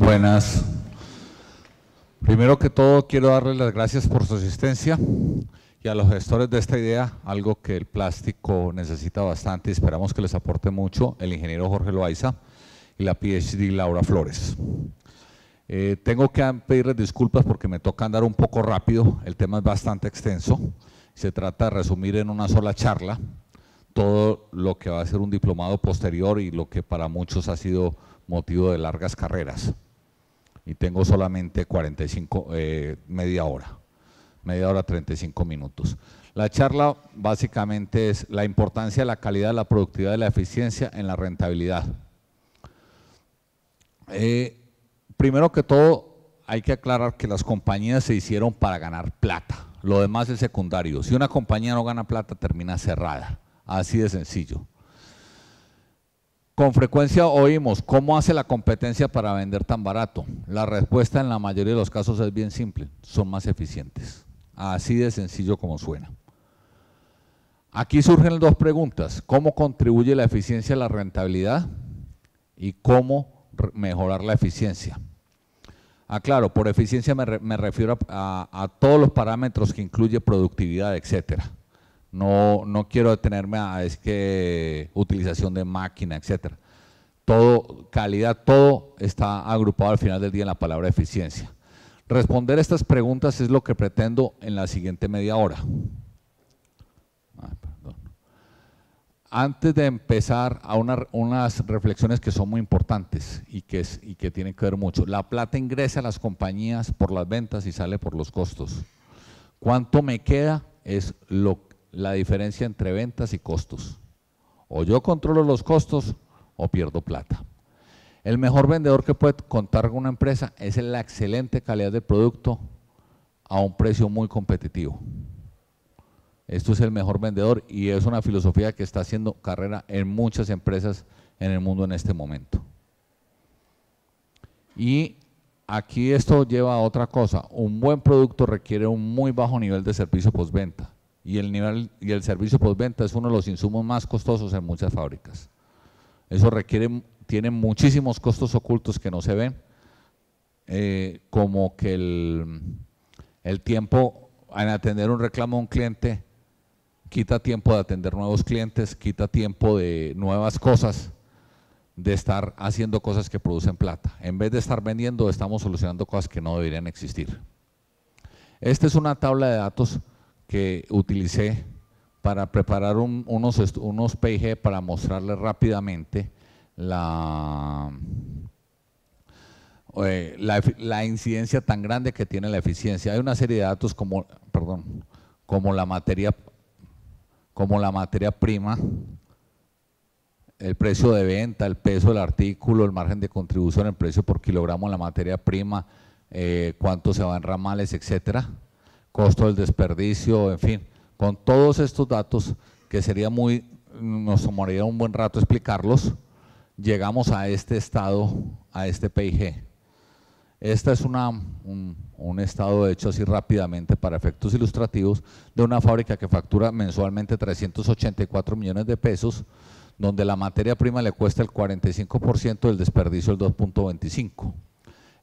Buenas. Primero que todo, quiero darles las gracias por su asistencia y a los gestores de esta idea, algo que el plástico necesita bastante y esperamos que les aporte mucho, el ingeniero Jorge Loaiza y la PhD Laura Flores. Tengo que pedirles disculpas porque me toca andar un poco rápido, el tema es bastante extenso, se trata de resumir en una sola charla todo lo que va a ser un diplomado posterior y lo que para muchos ha sido motivo de largas carreras. Y tengo solamente media hora, 35 minutos. La charla básicamente es la importancia de la calidad, la productividad y la eficiencia en la rentabilidad. Primero que todo, hay que aclarar que las compañías se hicieron para ganar plata. Lo demás es secundario. Si una compañía no gana plata, termina cerrada. Así de sencillo. Con frecuencia oímos, ¿cómo hace la competencia para vender tan barato? La respuesta en la mayoría de los casos es bien simple, son más eficientes. Así de sencillo como suena. Aquí surgen dos preguntas, ¿cómo contribuye la eficiencia a la rentabilidad? Y ¿cómo mejorar la eficiencia? Claro, por eficiencia me refiero a todos los parámetros que incluye productividad, etcétera. No quiero detenerme a utilización de máquina, etcétera. Todo, calidad, todo está agrupado al final del día en la palabra eficiencia. Responder estas preguntas es lo que pretendo en la siguiente media hora. Antes de empezar a unas reflexiones que son muy importantes y que tienen que ver mucho. La plata ingresa a las compañías por las ventas y sale por los costos. ¿Cuánto me queda? Es la diferencia entre ventas y costos. O yo controlo los costos o pierdo plata. El mejor vendedor que puede contar con una empresa es la excelente calidad del producto a un precio muy competitivo. Esto es el mejor vendedor y es una filosofía que está haciendo carrera en muchas empresas en el mundo en este momento. Y aquí esto lleva a otra cosa. Un buen producto requiere un muy bajo nivel de servicio postventa. Y el servicio postventa es uno de los insumos más costosos en muchas fábricas. Eso tiene muchísimos costos ocultos que no se ven, como que el tiempo en atender un reclamo a un cliente quita tiempo de atender nuevos clientes, quita tiempo de nuevas cosas, de estar haciendo cosas que producen plata. En vez de estar vendiendo, estamos solucionando cosas que no deberían existir. Esta es una tabla de datos que utilicé para preparar unos PIG para mostrarles rápidamente la incidencia tan grande que tiene la eficiencia. Hay una serie de datos como la materia prima, el precio de venta, el peso del artículo, el margen de contribución, el precio por kilogramo de la materia prima, cuánto se va en ramales, etcétera. Costo del desperdicio, en fin, con todos estos datos que nos tomaría un buen rato explicarlos, llegamos a este estado, a este PIG. Este es un estado hecho así rápidamente para efectos ilustrativos de una fábrica que factura mensualmente 384 millones de pesos, donde la materia prima le cuesta el 45%, del desperdicio el 2.25%.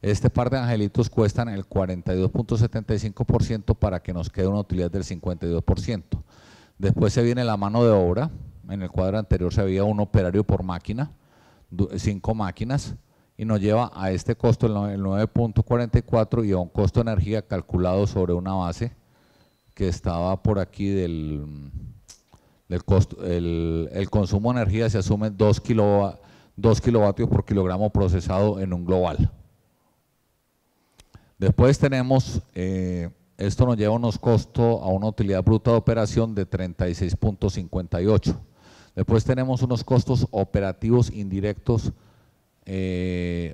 Este par de angelitos cuestan el 42.75% para que nos quede una utilidad del 52%. Después se viene la mano de obra, en el cuadro anterior se veía un operario por máquina, 5 máquinas, y nos lleva a este costo, el 9.44, y a un costo de energía calculado sobre una base que estaba por aquí del costo. El consumo de energía se asume 2 kilovatios por kilogramo procesado en un global. Después tenemos, esto nos lleva unos costos a una utilidad bruta de operación de 36.58. Después tenemos unos costos operativos indirectos,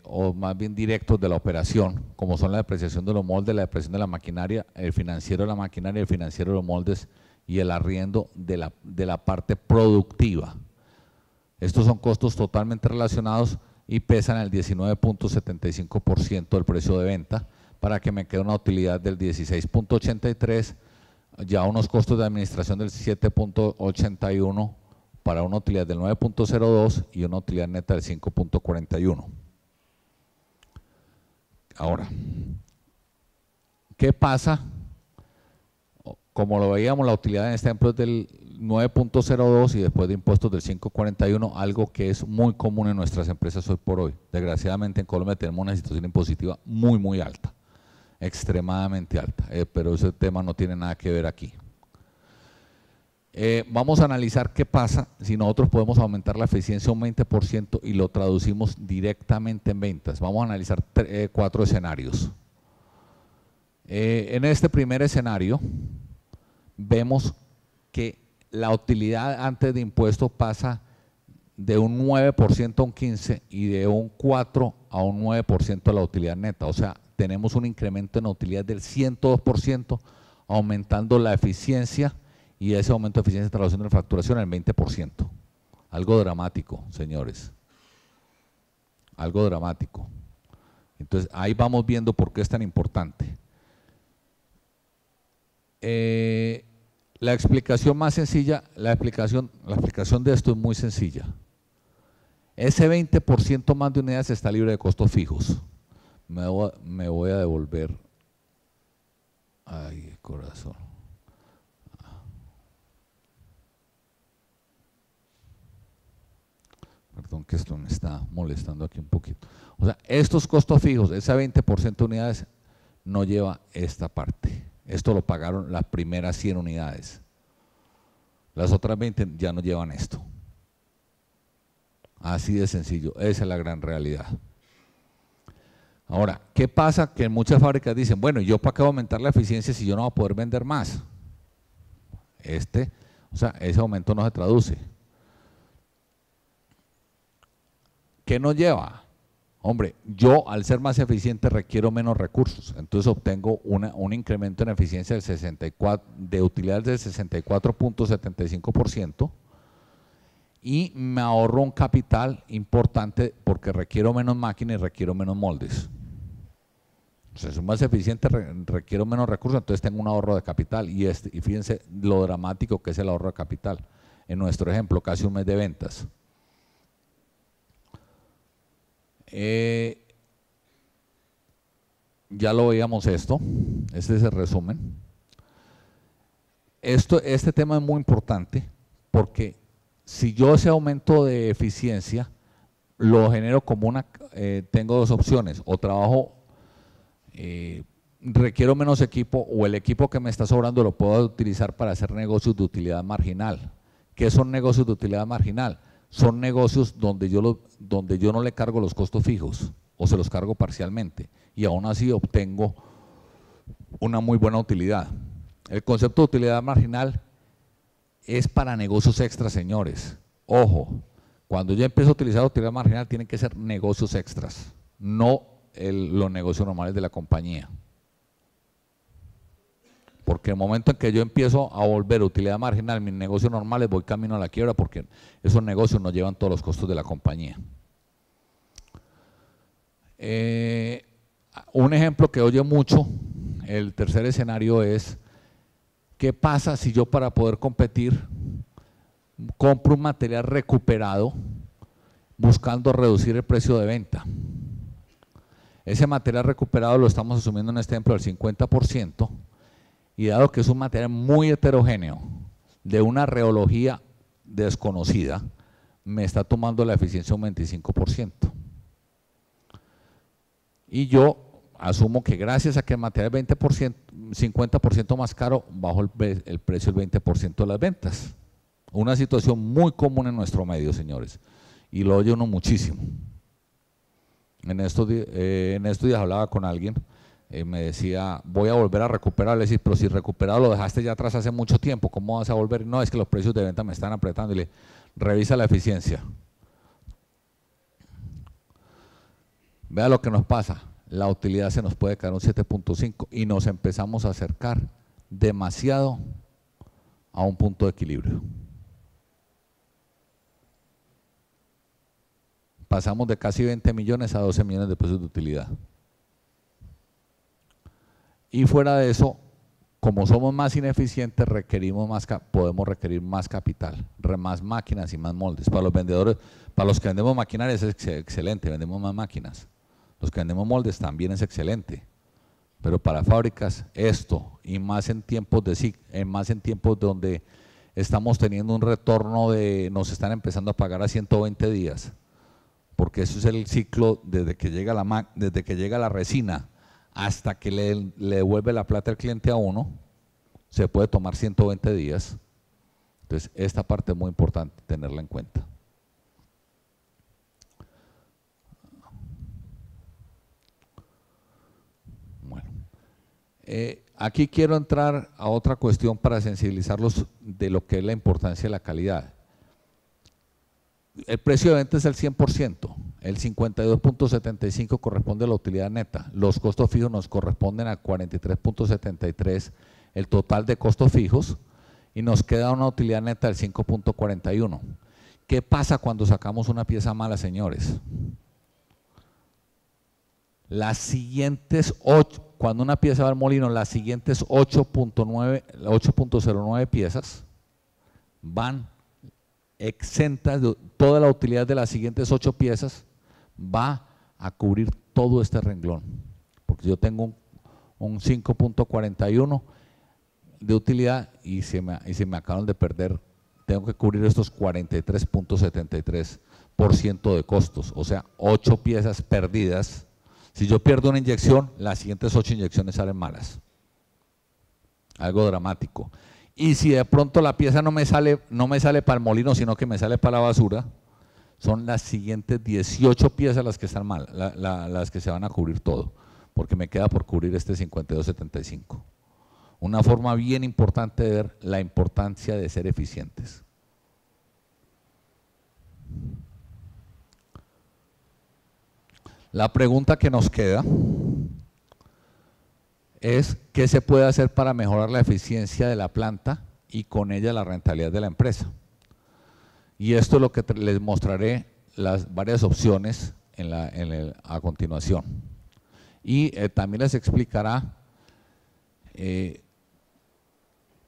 o más bien directos de la operación, como son la depreciación de los moldes, la depreciación de la maquinaria, el financiero de la maquinaria, el financiero de los moldes y el arriendo de la parte productiva. Estos son costos totalmente relacionados y pesan el 19.75% del precio de venta, para que me quede una utilidad del 16.83, ya unos costos de administración del 7.81 para una utilidad del 9.02 y una utilidad neta del 5.41. Ahora, ¿qué pasa? Como lo veíamos, la utilidad en este ejemplo es del 9.02 y después de impuestos del 5.41, algo que es muy común en nuestras empresas hoy por hoy. Desgraciadamente en Colombia tenemos una situación impositiva muy alta, extremadamente alta, pero ese tema no tiene nada que ver aquí. Vamos a analizar qué pasa si nosotros podemos aumentar la eficiencia un 20% y lo traducimos directamente en ventas. Vamos a analizar 4 escenarios. En este primer escenario vemos que la utilidad antes de impuestos pasa de un 9% a un 15% y de un 4% a un 9% la utilidad neta. O sea, tenemos un incremento en la utilidad del 102%, aumentando la eficiencia, y ese aumento de eficiencia traduciendo en facturación en el 20%. Algo dramático, señores. Algo dramático. Entonces, ahí vamos viendo por qué es tan importante. La explicación más sencilla, la explicación de esto es muy sencilla. Ese 20% más de unidades está libre de costos fijos. Me voy a devolver. Ay, corazón. Perdón que esto me está molestando aquí un poquito. O sea, estos costos fijos, ese 20% de unidades no lleva esta parte. Esto lo pagaron las primeras 100 unidades. Las otras 20 ya no llevan esto. Así de sencillo, esa es la gran realidad. Ahora, ¿qué pasa? Que muchas fábricas dicen, bueno, ¿yo para qué voy a aumentar la eficiencia si yo no voy a poder vender más? O sea, ese aumento no se traduce. ¿Qué nos lleva? Hombre, yo al ser más eficiente requiero menos recursos, entonces obtengo un incremento en eficiencia de utilidad del 64.75% y me ahorro un capital importante porque requiero menos máquinas y requiero menos moldes. O sea, soy más eficiente, requiero menos recursos, entonces tengo un ahorro de capital y fíjense lo dramático que es el ahorro de capital. En nuestro ejemplo, casi un mes de ventas. Ya lo veíamos esto, este es el resumen. Este tema es muy importante porque si yo ese aumento de eficiencia lo genero como tengo dos opciones, o trabajo, requiero menos equipo, o el equipo que me está sobrando lo puedo utilizar para hacer negocios de utilidad marginal. ¿Qué son negocios de utilidad marginal? Son negocios donde yo no le cargo los costos fijos o se los cargo parcialmente y aún así obtengo una muy buena utilidad. El concepto de utilidad marginal es para negocios extras, señores. Ojo, cuando yo empiezo a utilizar utilidad marginal tienen que ser negocios extras, no los negocios normales de la compañía. Porque el momento en que yo empiezo a volver utilidad marginal, mis negocios normales, voy camino a la quiebra porque esos negocios no llevan todos los costos de la compañía. Un ejemplo que oye mucho, el tercer escenario es, ¿qué pasa si yo para poder competir compro un material recuperado buscando reducir el precio de venta? Ese material recuperado lo estamos asumiendo en este ejemplo del 50%. Y dado que es un material muy heterogéneo, de una reología desconocida, me está tomando la eficiencia un 25%. Y yo asumo que gracias a que el material es 50% más caro, bajo el precio del 20% de las ventas. Una situación muy común en nuestro medio, señores, y lo oye uno muchísimo. En estos días hablaba con alguien, me decía, voy a volver a recuperar. Le decía, pero si recuperado lo dejaste ya atrás hace mucho tiempo, ¿cómo vas a volver? No, es que los precios de venta me están apretando. Y le revisa la eficiencia. Vea lo que nos pasa, la utilidad se nos puede caer un 7.5 y nos empezamos a acercar demasiado a un punto de equilibrio. Pasamos de casi 20 millones a 12 millones de pesos de utilidad. Y fuera de eso, como somos más ineficientes, podemos requerir más capital, más máquinas y más moldes. Para los vendedores, para los que vendemos maquinaria es excelente, vendemos más máquinas. Los que vendemos moldes también es excelente, pero para fábricas esto, y más en tiempos donde estamos teniendo un retorno nos están empezando a pagar a 120 días, porque eso es el ciclo desde que llega la resina hasta que le devuelve la plata al cliente a uno, se puede tomar 120 días. Entonces, esta parte es muy importante tenerla en cuenta. Bueno, aquí quiero entrar a otra cuestión para sensibilizarlos de lo que es la importancia de la calidad. El precio de venta es el 100%, el 52.75 corresponde a la utilidad neta, los costos fijos nos corresponden al 43.73, el total de costos fijos, y nos queda una utilidad neta del 5.41. ¿Qué pasa cuando sacamos una pieza mala, señores? Las siguientes 8, cuando una pieza va al molino, las siguientes 8.09 piezas van exentas, toda la utilidad de las siguientes 8 piezas va a cubrir todo este renglón, porque yo tengo un 5.41 de utilidad y se me acaban de perder, tengo que cubrir estos 43.73% de costos, o sea, 8 piezas perdidas. Si yo pierdo una inyección, las siguientes 8 inyecciones salen malas. Algo dramático. Y si de pronto la pieza no me sale para el molino, sino que me sale para la basura, son las siguientes 18 piezas las que están mal, las que se van a cubrir todo, porque me queda por cubrir este 52.75. Una forma bien importante de ver la importancia de ser eficientes. La pregunta que nos queda es ¿qué se puede hacer para mejorar la eficiencia de la planta y con ella la rentabilidad de la empresa? Y esto es lo que les mostraré las varias opciones a continuación. Y también les explicará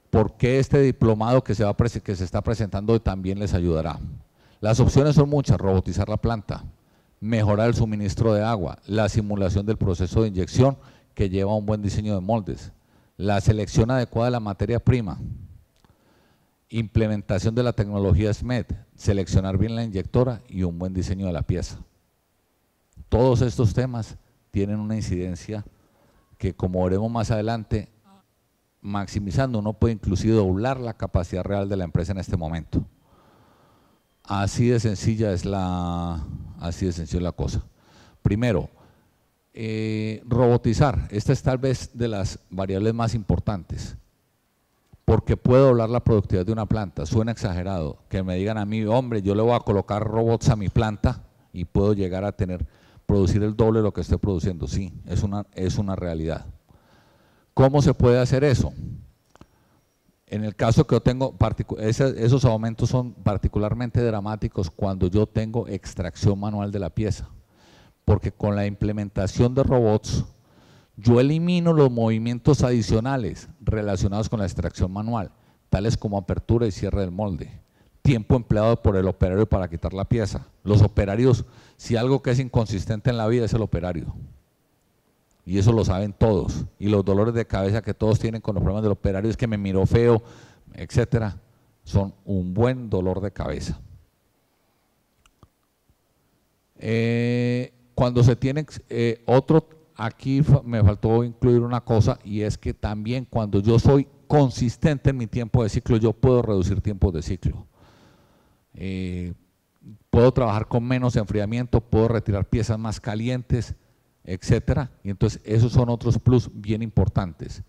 por qué este diplomado que se está presentando también les ayudará. Las opciones son muchas: robotizar la planta, mejorar el suministro de agua, la simulación del proceso de inyección que lleva a un buen diseño de moldes, la selección adecuada de la materia prima, implementación de la tecnología SMED, seleccionar bien la inyectora y un buen diseño de la pieza. Todos estos temas tienen una incidencia que, como veremos más adelante, maximizando, uno puede inclusive doblar la capacidad real de la empresa en este momento. Así de sencilla es la cosa. Primero, robotizar. Esta es tal vez de las variables más importantes, porque puede doblar la productividad de una planta. Suena exagerado que me digan a mí, hombre, yo le voy a colocar robots a mi planta y puedo llegar a producir el doble de lo que estoy produciendo. Sí, es una realidad. ¿Cómo se puede hacer eso? En el caso que yo tengo, esos aumentos son particularmente dramáticos cuando yo tengo extracción manual de la pieza, porque con la implementación de robots yo elimino los movimientos adicionales relacionados con la extracción manual, tales como apertura y cierre del molde, tiempo empleado por el operario para quitar la pieza. Los operarios, si algo que es inconsistente en la vida es el operario, y eso lo saben todos, y los dolores de cabeza que todos tienen con los problemas del operario, es que me miró feo, etcétera, son un buen dolor de cabeza. Cuando se tiene aquí me faltó incluir una cosa, y es que también cuando yo soy consistente en mi tiempo de ciclo, yo puedo reducir tiempos de ciclo. Puedo trabajar con menos enfriamiento, puedo retirar piezas más calientes, etcétera, y entonces esos son otros plus bien importantes.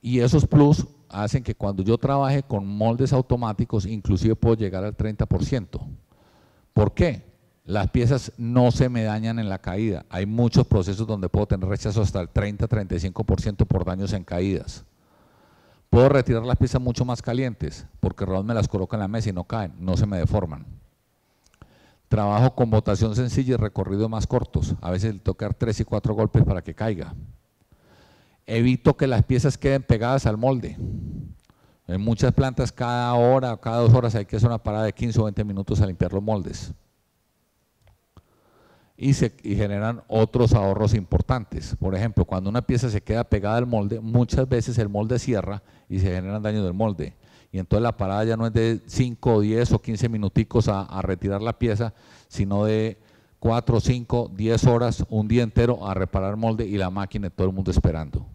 Y esos plus hacen que cuando yo trabaje con moldes automáticos, inclusive puedo llegar al 30%. ¿Por qué? Las piezas no se me dañan en la caída. Hay muchos procesos donde puedo tener rechazo hasta el 30-35% por daños en caídas. Puedo retirar las piezas mucho más calientes, porque Raúl me las coloca en la mesa y no caen, no se me deforman. Trabajo con botación sencilla y recorridos más cortos, a veces le tocar 3 y 4 golpes para que caiga. Evito que las piezas queden pegadas al molde. En muchas plantas cada hora o cada 2 horas hay que hacer una parada de 15 o 20 minutos a limpiar los moldes. y generan otros ahorros importantes. Por ejemplo, cuando una pieza se queda pegada al molde, muchas veces el molde cierra y se generan daños del molde. Y entonces la parada ya no es de 5, 10 o 15 minuticos a retirar la pieza, sino de 4, 5, 10 horas, un día entero a reparar el molde y la máquina y todo el mundo esperando.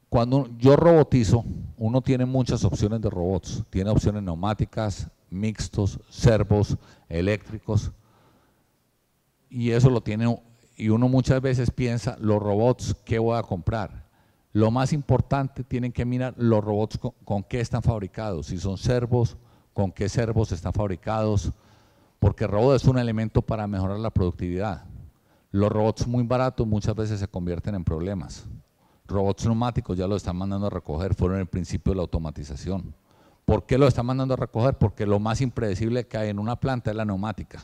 Cuando yo robotizo, uno tiene muchas opciones de robots. Tiene opciones neumáticas, mixtos, servos, eléctricos, y eso lo tiene, y uno muchas veces piensa, los robots, ¿qué voy a comprar? Lo más importante, tienen que mirar los robots con qué están fabricados, si son servos, con qué servos están fabricados, porque el robot es un elemento para mejorar la productividad. Los robots muy baratos muchas veces se convierten en problemas. Robots neumáticos ya lo están mandando a recoger, fueron el principio de la automatización. ¿Por qué lo están mandando a recoger? Porque lo más impredecible que hay en una planta es la neumática.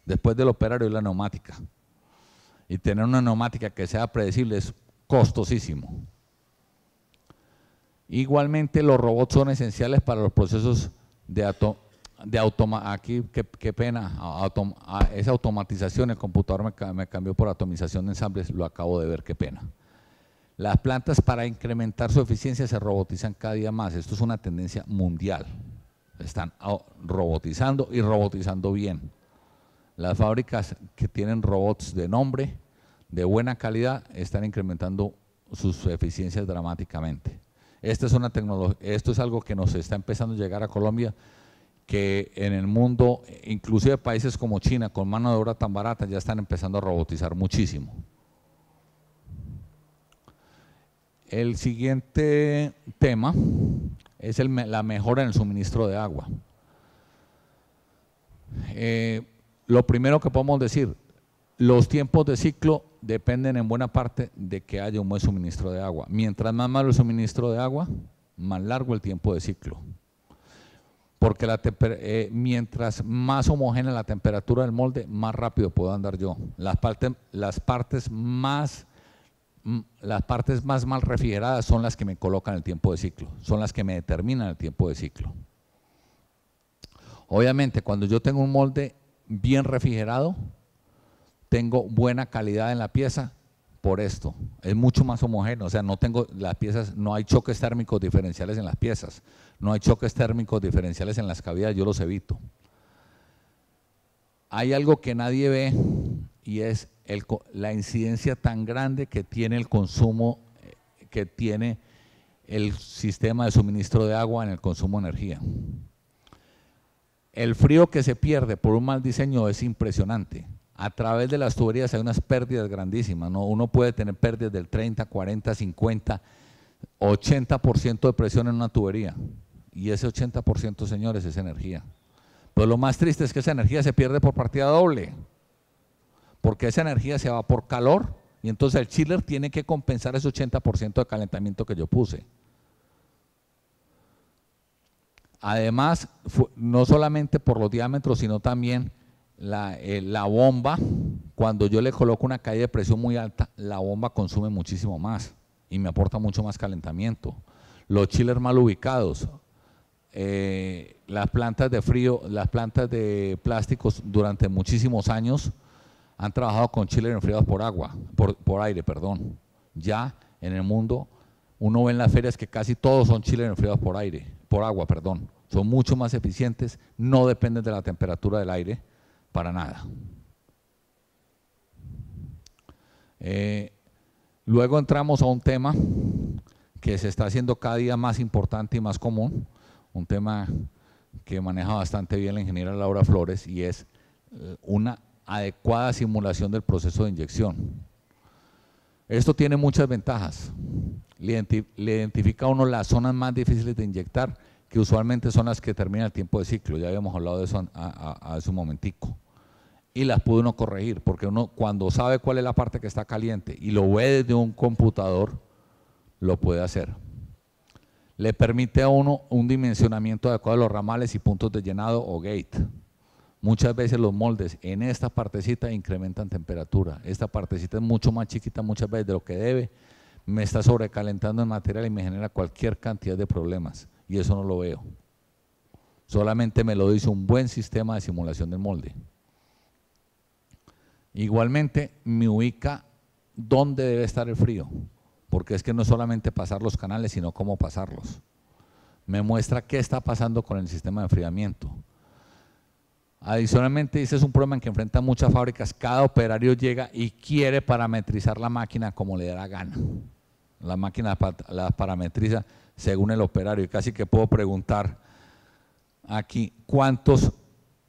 Después del operario es la neumática. Y tener una neumática que sea predecible es costosísimo. Igualmente los robots son esenciales para los procesos aquí, qué pena, esa automatización, el computador me cambió por atomización de ensambles, lo acabo de ver, qué pena. Las plantas, para incrementar su eficiencia, se robotizan cada día más. Esto es una tendencia mundial. Están robotizando y robotizando bien. Las fábricas que tienen robots de nombre, de buena calidad, están incrementando sus eficiencias dramáticamente. Esta es una tecnología, esto es algo que nos está empezando a llegar a Colombia, que en el mundo, inclusive países como China, con mano de obra tan barata, ya están empezando a robotizar muchísimo. El siguiente tema es la mejora en el suministro de agua. Lo primero que podemos decir, los tiempos de ciclo dependen en buena parte de que haya un buen suministro de agua. Mientras más malo el suministro de agua, más largo el tiempo de ciclo. Porque mientras más homogénea la temperatura del molde, más rápido puedo andar yo. Las partes más mal refrigeradas son las que me colocan el tiempo de ciclo, son las que me determinan el tiempo de ciclo. Obviamente, cuando yo tengo un molde bien refrigerado, tengo buena calidad en la pieza por esto, es mucho más homogéneo, o sea, no hay choques térmicos diferenciales en las piezas, no hay choques térmicos diferenciales en las cavidades, yo los evito. Hay algo que nadie ve y es la incidencia tan grande que tiene el consumo, que tiene el sistema de suministro de agua en el consumo de energía. El frío que se pierde por un mal diseño es impresionante. A través de las tuberías hay unas pérdidas grandísimas, ¿no? Uno puede tener pérdidas del 30, 40, 50, 80% de presión en una tubería. Y ese 80%, señores, es energía. Pero lo más triste es que esa energía se pierde por partida doble. Porque esa energía se va por calor y entonces el chiller tiene que compensar ese 80% de calentamiento que yo puse. Además, no solamente por los diámetros, sino también la bomba, cuando yo le coloco una caída de presión muy alta, la bomba consume muchísimo más y me aporta mucho más calentamiento. Los chillers mal ubicados, las plantas de frío, las plantas de plásticos durante muchísimos años han trabajado con chillers enfriados por aire, perdón. Ya en el mundo uno ve en las ferias que casi todos son chillers enfriados por agua, perdón. Son mucho más eficientes, no dependen de la temperatura del aire para nada. Luego entramos a un tema que se está haciendo cada día más importante y más común, un tema que maneja bastante bien la ingeniera Laura Flores, y es una adecuada simulación del proceso de inyección. Esto tiene muchas ventajas. Le identifica a uno las zonas más difíciles de inyectar, que usualmente son las que terminan el tiempo de ciclo, ya habíamos hablado de eso hace un momentico. Y las puede uno corregir, porque uno cuando sabe cuál es la parte que está caliente y lo ve desde un computador, lo puede hacer. Le permite a uno un dimensionamiento adecuado de los ramales y puntos de llenado o gate. Muchas veces los moldes en esta partecita incrementan temperatura. Esta partecita es mucho más chiquita muchas veces de lo que debe, me está sobrecalentando el material y me genera cualquier cantidad de problemas, y eso no lo veo. solamente me lo dice un buen sistema de simulación del molde. Igualmente me ubica dónde debe estar el frío, porque es que no es solamente pasar los canales, sino cómo pasarlos. Me muestra qué está pasando con el sistema de enfriamiento. Adicionalmente, ese es un problema en que enfrentan muchas fábricas. Cada operario llega y quiere parametrizar la máquina como le da la gana. La máquina la parametriza según el operario, y casi que puedo preguntar aquí cuántos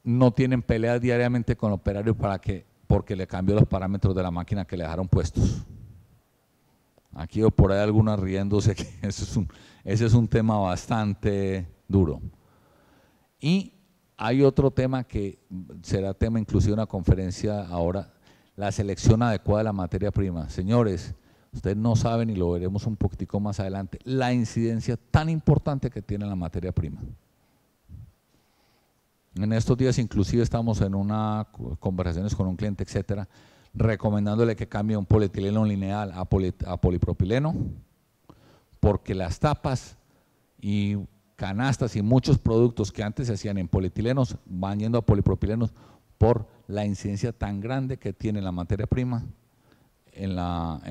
no tienen peleas diariamente con el operario porque le cambió los parámetros de la máquina que le dejaron puestos. Aquí o por ahí algunas riéndose, que ese es un tema bastante duro. Y hay otro tema que será tema inclusive de una conferencia ahora, la selección adecuada de la materia prima. Señores, ustedes no saben, y lo veremos un poquitico más adelante, la incidencia tan importante que tiene la materia prima. En estos días inclusive estamos en unas conversaciones con un cliente, etcétera, recomendándole que cambie un polietileno lineal a polipropileno, porque las tapas y canastas y muchos productos que antes se hacían en polietilenos van yendo a polipropilenos por la incidencia tan grande que tiene la materia prima en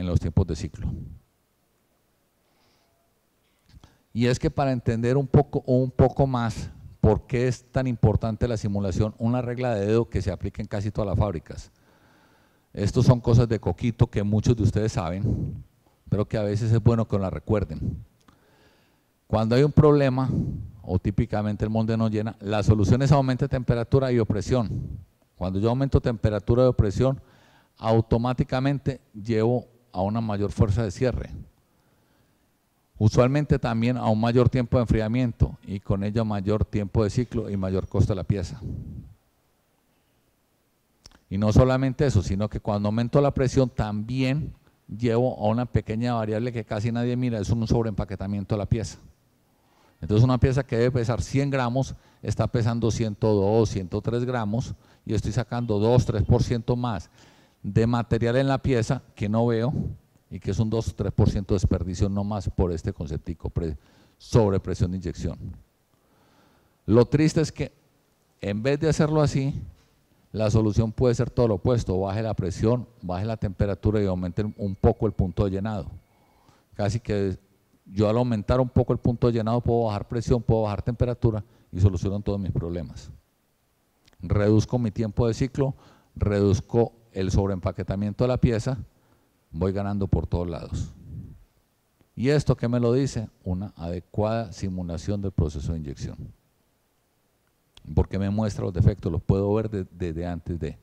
los tiempos de ciclo. Y es que para entender un poco más por qué es tan importante la simulación, una regla de dedo que se aplica en casi todas las fábricas. Estos son cosas de coquito que muchos de ustedes saben, pero que a veces es bueno que la recuerden. Cuando hay un problema, o típicamente el molde no llena, la solución es aumentar temperatura y opresión. Cuando yo aumento temperatura y opresión, automáticamente llevo a una mayor fuerza de cierre. Usualmente también a un mayor tiempo de enfriamiento y con ello mayor tiempo de ciclo y mayor costo de la pieza. Y no solamente eso, sino que cuando aumento la presión también llevo a una pequeña variable que casi nadie mira, es un sobreempaquetamiento de la pieza. Entonces una pieza que debe pesar 100 gramos está pesando 102, 103 gramos y estoy sacando 2-3% más de material en la pieza que no veo y que es un 2-3% de desperdicio no más por este conceptico, sobrepresión de inyección. Lo triste es que en vez de hacerlo así, la solución puede ser todo lo opuesto, baje la presión, baje la temperatura y aumente un poco el punto de llenado. Casi que yo al aumentar un poco el punto de llenado puedo bajar presión, puedo bajar temperatura y soluciono todos mis problemas. Reduzco mi tiempo de ciclo, reduzco el sobreempaquetamiento de la pieza, voy ganando por todos lados. ¿Y esto qué me lo dice? Una adecuada simulación del proceso de inyección. Porque me muestra los defectos, los puedo ver desde antes de.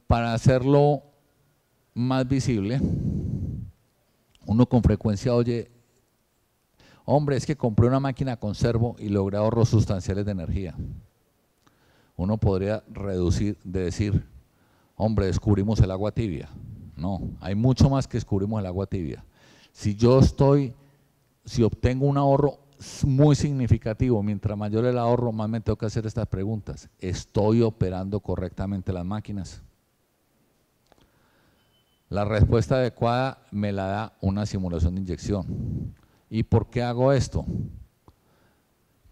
Para hacerlo más visible, uno con frecuencia oye, hombre, es que compré una máquina con servo y logré ahorros sustanciales de energía. Uno podría reducir de decir, hombre, descubrimos el agua tibia. No, hay mucho más que descubrimos el agua tibia. Si obtengo un ahorro muy significativo, mientras mayor el ahorro, más me tengo que hacer estas preguntas. ¿Estoy operando correctamente las máquinas? La respuesta adecuada me la da una simulación de inyección. ¿Y por qué hago esto?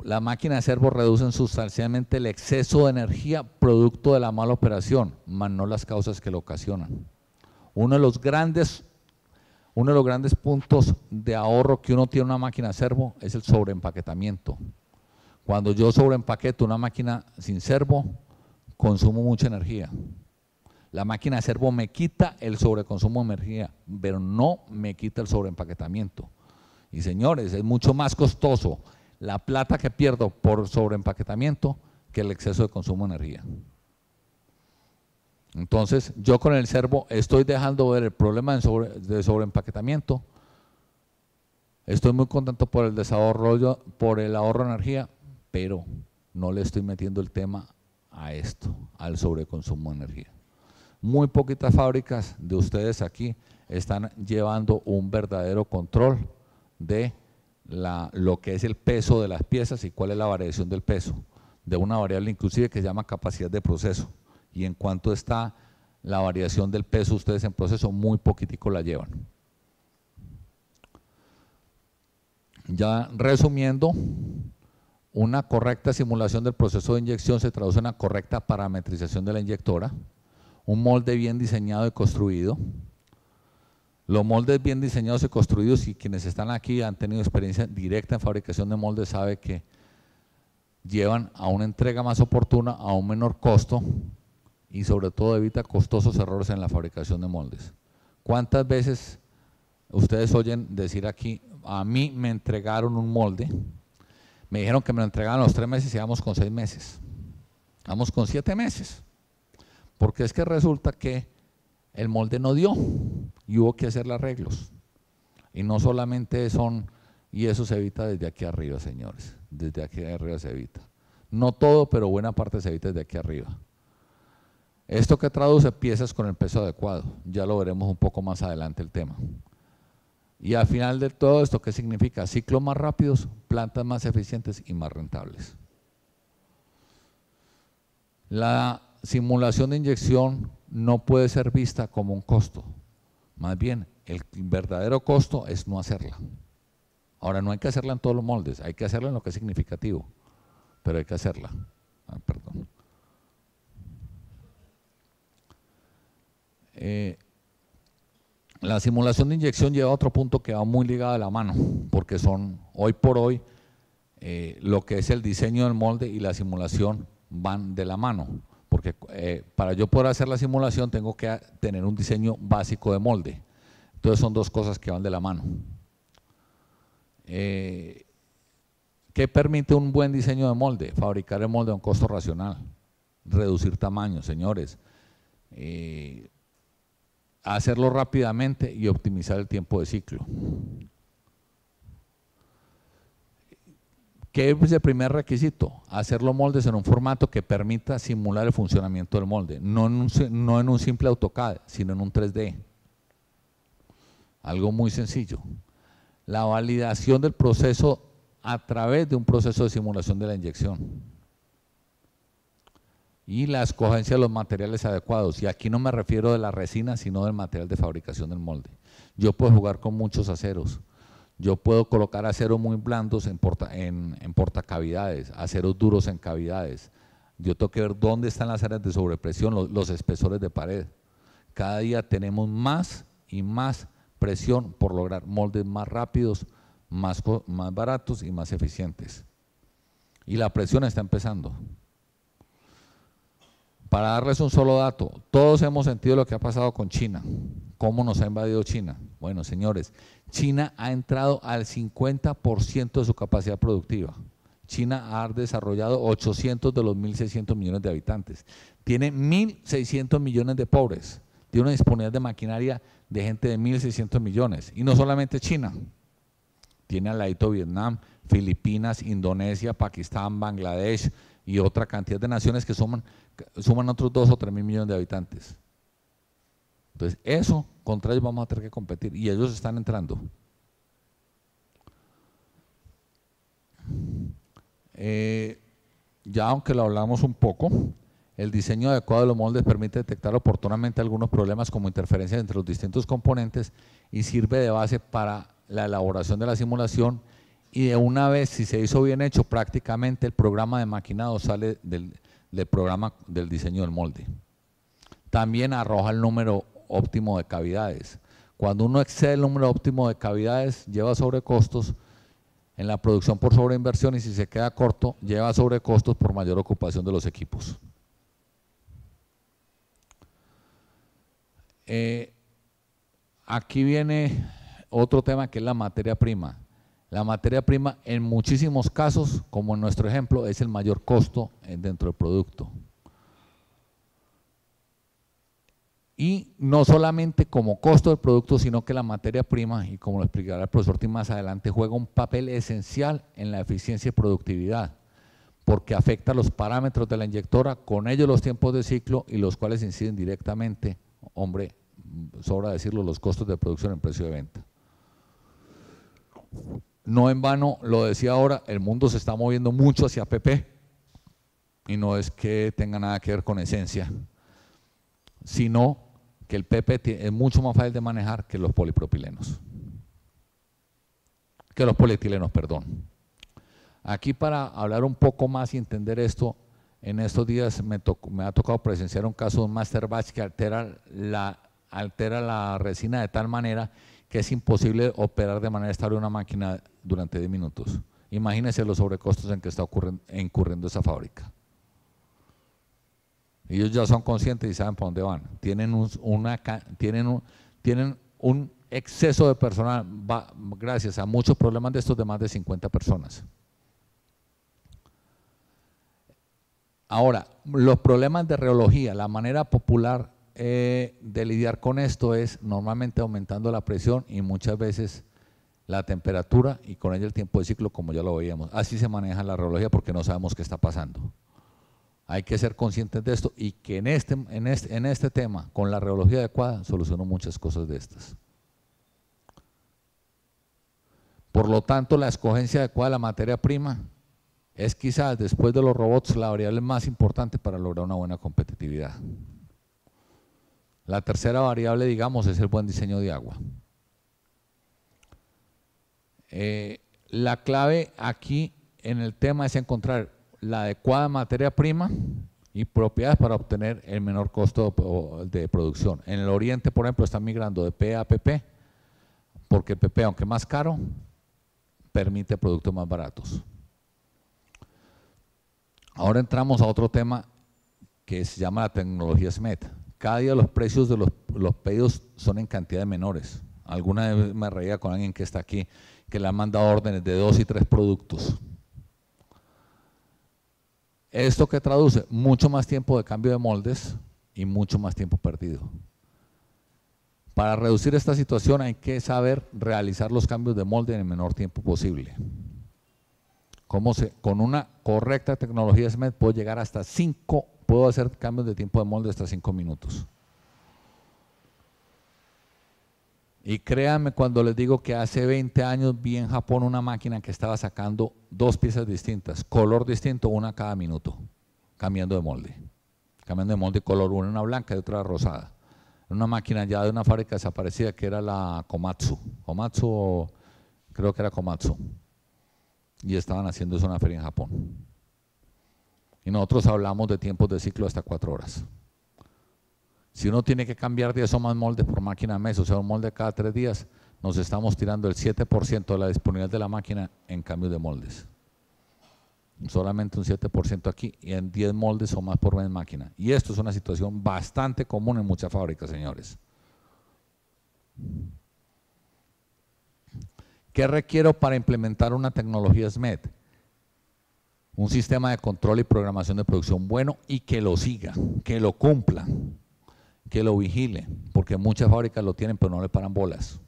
Las máquinas de servo reducen sustancialmente el exceso de energía producto de la mala operación, más no las causas que lo ocasionan. Uno de los grandes puntos de ahorro que uno tiene en una máquina de servo es el sobreempaquetamiento. Cuando yo sobreempaqueto una máquina sin servo, consumo mucha energía. La máquina de servo me quita el sobreconsumo de energía, pero no me quita el sobreempaquetamiento. Y señores, es mucho más costoso la plata que pierdo por sobreempaquetamiento que el exceso de consumo de energía. Entonces, yo con el servo estoy dejando ver el problema de sobreempaquetamiento. Estoy muy contento por el desarrollo, por el ahorro de energía, pero no le estoy metiendo el tema a esto, al sobreconsumo de energía. Muy poquitas fábricas de ustedes aquí están llevando un verdadero control de lo que es el peso de las piezas y cuál es la variación del peso, de una variable inclusive que se llama capacidad de proceso. Y en cuanto está la variación del peso, ustedes en proceso muy poquitico la llevan. Ya resumiendo, una correcta simulación del proceso de inyección se traduce en una correcta parametrización de la inyectora, un molde bien diseñado y construido. Los moldes bien diseñados y construidos, y quienes están aquí han tenido experiencia directa en fabricación de moldes, sabe que llevan a una entrega más oportuna, a un menor costo y sobre todo evita costosos errores en la fabricación de moldes. ¿Cuántas veces ustedes oyen decir aquí, a mí me entregaron un molde, me dijeron que me lo entregaban a los 3 meses y vamos con 6 meses, vamos con 7 meses? Porque es que resulta que el molde no dio y hubo que hacerle arreglos. Y no solamente son, y eso se evita desde aquí arriba, señores, desde aquí arriba se evita. No todo, pero buena parte se evita desde aquí arriba. Esto que traduce piezas con el peso adecuado, ya lo veremos un poco más adelante el tema. Y al final de todo esto, ¿qué significa? Ciclos más rápidos, plantas más eficientes y más rentables. La simulación de inyección no puede ser vista como un costo, más bien el verdadero costo es no hacerla. Ahora, no hay que hacerla en todos los moldes, hay que hacerla en lo que es significativo, pero hay que hacerla. Perdón. La simulación de inyección lleva a otro punto que va muy ligado a la mano, porque son hoy por hoy lo que es el diseño del molde y la simulación van de la mano, porque para yo poder hacer la simulación tengo que tener un diseño básico de molde. Entonces son dos cosas que van de la mano. ¿Qué permite un buen diseño de molde? Fabricar el molde a un costo racional, reducir tamaño, señores, hacerlo rápidamente y optimizar el tiempo de ciclo. ¿Qué es el primer requisito? Hacer los moldes en un formato que permita simular el funcionamiento del molde, no en un simple AutoCAD, sino en un 3D. Algo muy sencillo. La validación del proceso a través de un proceso de simulación de la inyección. Y la escogencia de los materiales adecuados. Y aquí no me refiero de la resina, sino del material de fabricación del molde. Yo puedo jugar con muchos aceros. Yo puedo colocar aceros muy blandos en portacavidades, aceros duros en cavidades. Yo tengo que ver dónde están las áreas de sobrepresión, los espesores de pared. Cada día tenemos más y más presión por lograr moldes más rápidos, más baratos y más eficientes. Y la presión está empezando. Para darles un solo dato, todos hemos sentido lo que ha pasado con China. ¿Cómo nos ha invadido China? Bueno, señores, China ha entrado al 50% de su capacidad productiva. China ha desarrollado 800 de los 1.600 millones de habitantes. Tiene 1.600 millones de pobres. Tiene una disponibilidad de maquinaria de gente de 1.600 millones. Y no solamente China. Tiene al ladito Vietnam, Filipinas, Indonesia, Pakistán, Bangladesh y otra cantidad de naciones que suman otros 2 o 3 mil millones de habitantes. Entonces, eso, contra ellos vamos a tener que competir y ellos están entrando. Ya aunque lo hablamos un poco, el diseño adecuado de los moldes permite detectar oportunamente algunos problemas como interferencias entre los distintos componentes y sirve de base para la elaboración de la simulación. Y de una vez, si se hizo bien hecho, prácticamente el programa de maquinado sale del programa del diseño del molde. También arroja el número óptimo de cavidades. Cuando uno excede el número óptimo de cavidades, lleva sobrecostos en la producción por sobreinversión, y si se queda corto, lleva sobrecostos por mayor ocupación de los equipos. Aquí viene otro tema que es la materia prima. La materia prima en muchísimos casos, como en nuestro ejemplo, es el mayor costo dentro del producto. Y no solamente como costo del producto, sino que la materia prima, y como lo explicará el profesor Tim más adelante, juega un papel esencial en la eficiencia y productividad, porque afecta los parámetros de la inyectora, con ellos los tiempos de ciclo, y los cuales inciden directamente, hombre, sobra decirlo, los costos de producción en precio de venta. No en vano, lo decía ahora, el mundo se está moviendo mucho hacia PP, y no es que tenga nada que ver con esencia, sino que el PP es mucho más fácil de manejar que los polipropilenos. que los polietilenos, perdón. Aquí para hablar un poco más y entender esto, en estos días me ha tocado presenciar un caso de un master batch que altera la resina de tal manera que es imposible operar de manera estable una máquina durante 10 minutos. Imagínense los sobrecostos en que está incurriendo esa fábrica. Ellos ya son conscientes y saben para dónde van. Tienen un exceso de personal gracias a muchos problemas de estos de más de 50 personas. Ahora, los problemas de reología, la manera popular de lidiar con esto es normalmente aumentando la presión y muchas veces la temperatura y con ello el tiempo de ciclo, como ya lo veíamos. Así se maneja la reología porque no sabemos qué está pasando. Hay que ser conscientes de esto y que en este tema, con la reología adecuada, solucionó muchas cosas de estas. Por lo tanto, la escogencia adecuada de la materia prima es quizás, después de los robots, la variable más importante para lograr una buena competitividad. La tercera variable, digamos, es el buen diseño de agua. La clave aquí en el tema es encontrar la adecuada materia prima y propiedades para obtener el menor costo de producción. En el oriente, por ejemplo, están migrando de PE a PP, porque el PP, aunque más caro, permite productos más baratos. Ahora entramos a otro tema que se llama la tecnología SMED. Cada día los precios de los pedidos son en cantidades menores. Alguna vez me reía con alguien que está aquí, que le han mandado órdenes de 2 y 3 productos. ¿Esto qué traduce? Mucho más tiempo de cambio de moldes y mucho más tiempo perdido. Para reducir esta situación hay que saber realizar los cambios de molde en el menor tiempo posible. Con una correcta tecnología SMED puedo llegar hasta 5, puedo hacer cambios de tiempo de molde hasta 5 minutos. Y créanme cuando les digo que hace 20 años vi en Japón una máquina que estaba sacando 2 piezas distintas, color distinto, una cada minuto, cambiando de molde. Cambiando de molde y color, una blanca y otra rosada. Una máquina ya de una fábrica desaparecida que era la Komatsu. Creo que era Komatsu. Y estaban haciendo eso en una feria en Japón. Y nosotros hablamos de tiempos de ciclo hasta 4 horas. Si uno tiene que cambiar 10 o más moldes por máquina al mes, o sea, un molde cada 3 días, nos estamos tirando el 7% de la disponibilidad de la máquina en cambio de moldes. Solamente un 7% aquí y en 10 moldes o más por mes máquina. Y esto es una situación bastante común en muchas fábricas, señores. ¿Qué requiero para implementar una tecnología SMED? Un sistema de control y programación de producción bueno y que lo siga, que lo cumpla, que lo vigile, porque muchas fábricas lo tienen pero no le paran bolas.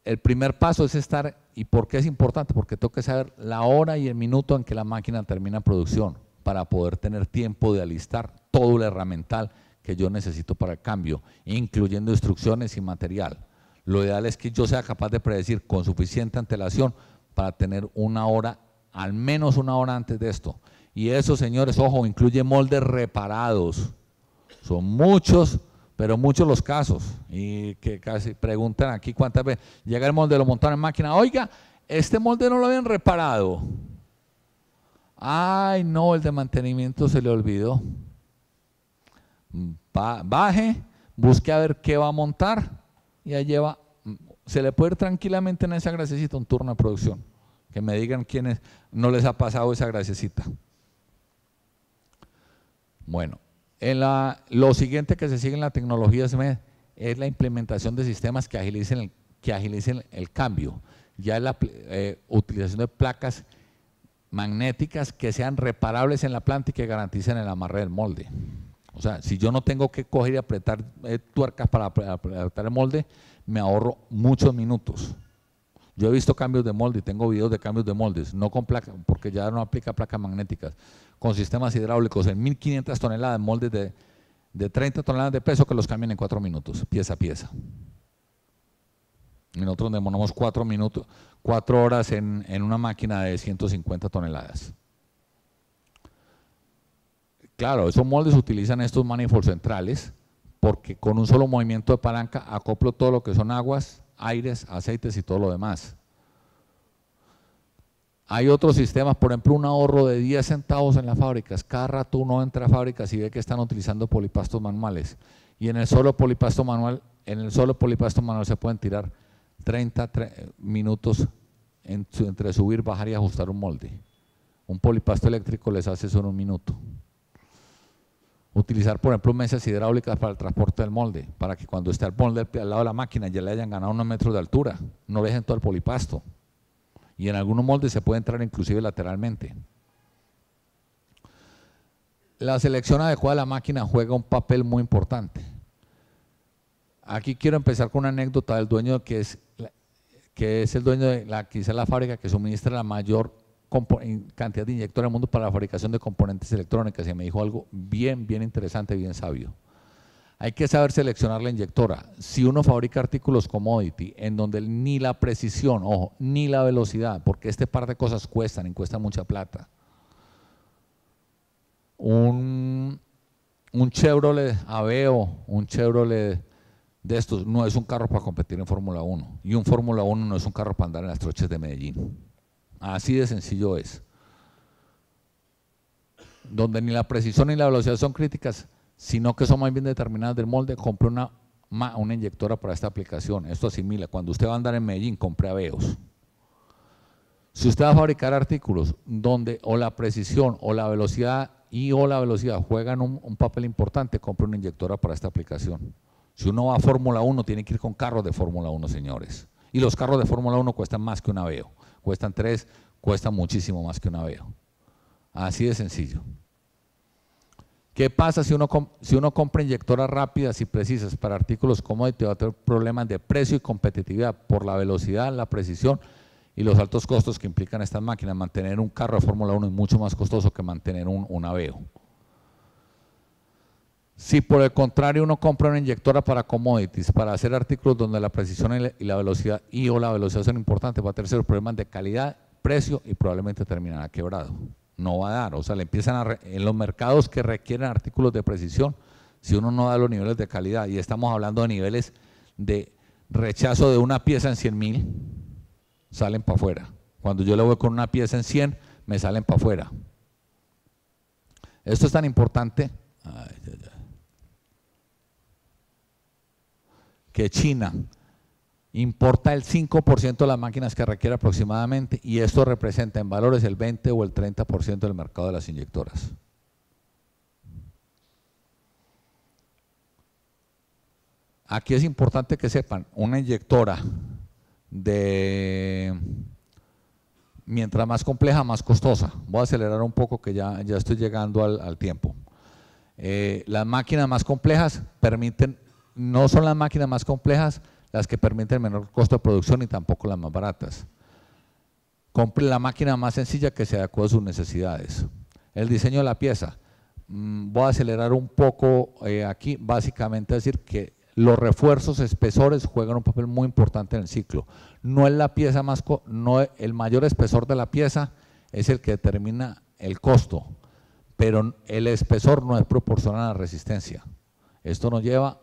El primer paso es estar, ¿y por qué es importante? Porque tengo que saber la hora y el minuto en que la máquina termina producción para poder tener tiempo de alistar todo el herramental que yo necesito para el cambio, incluyendo instrucciones y material. Lo ideal es que yo sea capaz de predecir con suficiente antelación para tener una hora, al menos una hora antes de esto. Y eso, señores, ojo, incluye moldes reparados. Son muchos, pero muchos los casos. Y que casi preguntan aquí cuántas veces llega el molde, lo montaron en máquina. Oiga, este molde no lo habían reparado. Ay, no, el de mantenimiento se le olvidó. Baje, busque a ver qué va a montar y ahí lleva, se le puede ir tranquilamente en esa graciecita un turno de producción. Que me digan quiénes no les ha pasado esa graciecita. Bueno, lo siguiente que se sigue en la tecnología SMED es la implementación de sistemas que agilicen el cambio. Ya es la utilización de placas magnéticas que sean reparables en la planta y que garanticen el amarre del molde. O sea, si yo no tengo que coger y apretar tuercas para apretar el molde, me ahorro muchos minutos. Yo he visto cambios de molde y tengo videos de cambios de moldes, no con placas, porque ya no aplica placas magnéticas, con sistemas hidráulicos en 1500 toneladas, moldes de 30 toneladas de peso que los cambian en 4 minutos, pieza a pieza. Y nosotros demoramos 4 horas en una máquina de 150 toneladas. Claro, esos moldes utilizan estos manifolds centrales porque con un solo movimiento de palanca acoplo todo lo que son aguas, aires, aceites y todo lo demás. Hay otros sistemas, por ejemplo, un ahorro de 10 centavos en las fábricas. Cada rato uno entra a fábricas y ve que están utilizando polipastos manuales. Y en el solo polipasto manual, se pueden tirar 30 minutos entre subir, bajar y ajustar un molde. Un polipasto eléctrico les hace eso en un minuto. Utilizar, por ejemplo, mesas hidráulicas para el transporte del molde, para que cuando esté el molde al lado de la máquina ya le hayan ganado unos metros de altura, no dejen todo el polipasto. Y en algunos moldes se puede entrar inclusive lateralmente. La selección adecuada de la máquina juega un papel muy importante. Aquí quiero empezar con una anécdota del dueño que es el dueño de quizá la fábrica que suministra la mayor cantidad de inyectores del mundo para la fabricación de componentes electrónicas, y me dijo algo bien interesante, bien sabio. Hay que saber seleccionar la inyectora. Si uno fabrica artículos commodity en donde ni la precisión, ojo, ni la velocidad, porque este par de cosas cuestan y cuestan mucha plata. Un Chevrolet Aveo, un Chevrolet de estos no es un carro para competir en Fórmula 1, y un Fórmula 1 no es un carro para andar en las trochas de Medellín. Así de sencillo es. Donde ni la precisión ni la velocidad son críticas, sino que son más bien determinadas del molde, compre una inyectora para esta aplicación. Esto asimila, cuando usted va a andar en Medellín, compre Aveos. Si usted va a fabricar artículos donde o la precisión o la velocidad juegan un papel importante, compre una inyectora para esta aplicación. Si uno va a Fórmula 1, tiene que ir con carros de Fórmula 1, señores. Y los carros de Fórmula 1 cuestan más que un Aveo. Cuestan muchísimo más que un Aveo. Así de sencillo. ¿Qué pasa si uno compra inyectoras rápidas y precisas para artículos commodity? Va a tener problemas de precio y competitividad por la velocidad, la precisión y los altos costos que implican estas máquinas. Mantener un carro de Fórmula 1 es mucho más costoso que mantener un Aveo. Si por el contrario uno compra una inyectora para commodities, para hacer artículos donde la precisión y la velocidad son importantes, va a tener problemas de calidad, precio y probablemente terminará quebrado. No va a dar, o sea, le empiezan en los mercados que requieren artículos de precisión, si uno no da los niveles de calidad, y estamos hablando de niveles de rechazo de una pieza en 100.000, salen para afuera. Cuando yo le voy con una pieza en 100, me salen para afuera. Esto es tan importante que China importa el 5% de las máquinas que requiere aproximadamente, y esto representa en valores el 20 o el 30% del mercado de las inyectoras. Aquí es importante que sepan, una inyectora mientras más compleja, más costosa. Voy a acelerar un poco que ya estoy llegando al tiempo. Las máquinas más complejas no son las máquinas más complejas las que permiten menor costo de producción, y tampoco las más baratas. Compre la máquina más sencilla que se adecue a sus necesidades. El diseño de la pieza. Voy a acelerar un poco aquí, básicamente decir que los refuerzos espesores juegan un papel muy importante en el ciclo. No es la pieza el mayor espesor de la pieza es el que determina el costo, pero el espesor no es proporcional a la resistencia. Esto nos lleva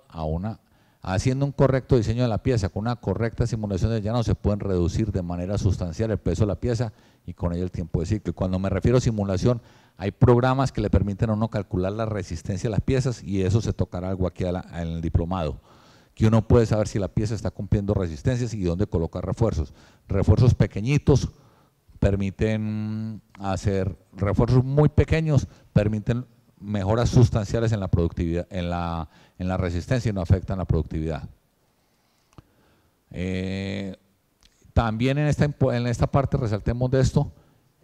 haciendo un correcto diseño de la pieza, con una correcta simulación de llenado, se pueden reducir de manera sustancial el peso de la pieza y con ello el tiempo de ciclo. Y cuando me refiero a simulación, hay programas que le permiten a uno calcular la resistencia de las piezas, y eso se tocará algo aquí en el diplomado, que uno puede saber si la pieza está cumpliendo resistencias y dónde colocar refuerzos. Refuerzos pequeñitos permiten hacer, refuerzos muy pequeños permiten mejoras sustanciales en la productividad, en la resistencia, y no afectan la productividad. También en esta parte resaltemos de esto,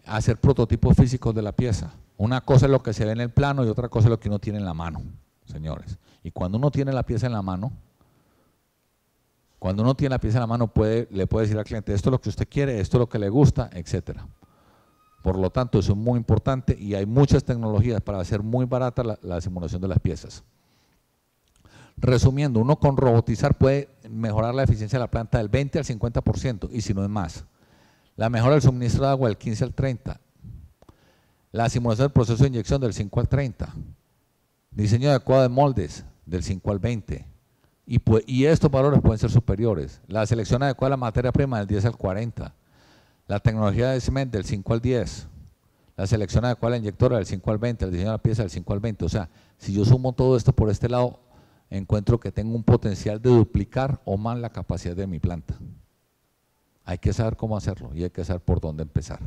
hacer prototipos físicos de la pieza. Una cosa es lo que se ve en el plano y otra cosa es lo que uno tiene en la mano, señores. Y cuando uno tiene la pieza en la mano, le puede decir al cliente, esto es lo que usted quiere, esto es lo que le gusta, etcétera. Por lo tanto, eso es muy importante, y hay muchas tecnologías para hacer muy barata la simulación de las piezas. Resumiendo, uno con robotizar puede mejorar la eficiencia de la planta del 20 al 50%, y si no es más. La mejora del suministro de agua del 15 al 30%. La simulación del proceso de inyección del 5 al 30%. Diseño adecuado de moldes del 5 al 20%. Y estos valores pueden ser superiores. La selección adecuada de la materia prima del 10 al 40. La tecnología de cemento del 5 al 10. La selección adecuada de la inyectora del 5 al 20. El diseño de la pieza del 5 al 20. O sea, si yo sumo todo esto por este lado, encuentro que tengo un potencial de duplicar o más la capacidad de mi planta. Hay que saber cómo hacerlo y hay que saber por dónde empezar.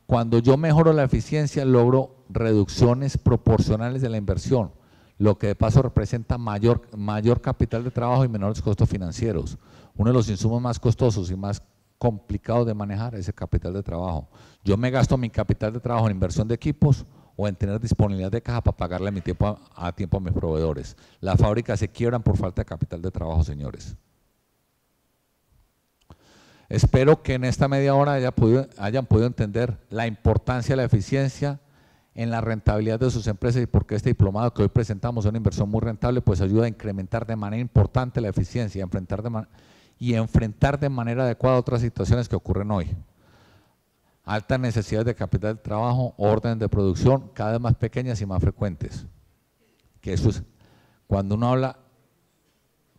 Cuando yo mejoro la eficiencia, logro reducciones proporcionales de la inversión, lo que de paso representa mayor capital de trabajo y menores costos financieros. Uno de los insumos más costosos y más complicados de manejar es el capital de trabajo. Yo me gasto mi capital de trabajo en inversión de equipos o en tener disponibilidad de caja para pagarle a tiempo a mis proveedores. Las fábricas se quiebran por falta de capital de trabajo, señores. Espero que en esta media hora hayan podido entender la importancia de la eficiencia en la rentabilidad de sus empresas y por qué este diplomado que hoy presentamos es una inversión muy rentable, pues ayuda a incrementar de manera importante la eficiencia y enfrentar de manera adecuada otras situaciones que ocurren hoy. Altas necesidades de capital de trabajo, órdenes de producción cada vez más pequeñas y más frecuentes. Que eso es, cuando uno habla,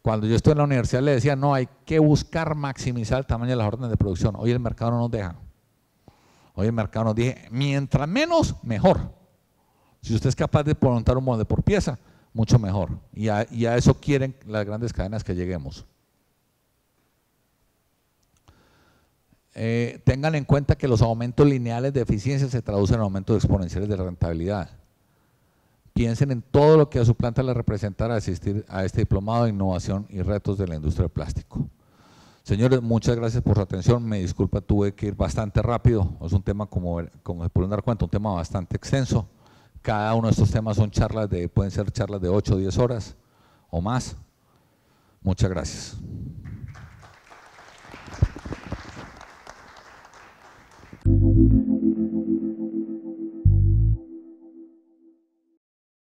cuando yo estuve en la universidad le decía, no, hay que buscar maximizar el tamaño de las órdenes de producción. Hoy el mercado no nos deja. Hoy el mercado nos dice, mientras menos, mejor. Si usted es capaz de montar un molde por pieza, mucho mejor. Y a eso quieren las grandes cadenas que lleguemos. Tengan en cuenta que los aumentos lineales de eficiencia se traducen en aumentos exponenciales de rentabilidad. Piensen en todo lo que a su planta le representará asistir a este diplomado de innovación y retos de la industria del plástico. Señores, muchas gracias por su atención. Me disculpa, tuve que ir bastante rápido. Es un tema, como se pueden dar cuenta, un tema bastante extenso. Cada uno de estos temas son pueden ser charlas de 8 o 10 horas o más. Muchas gracias.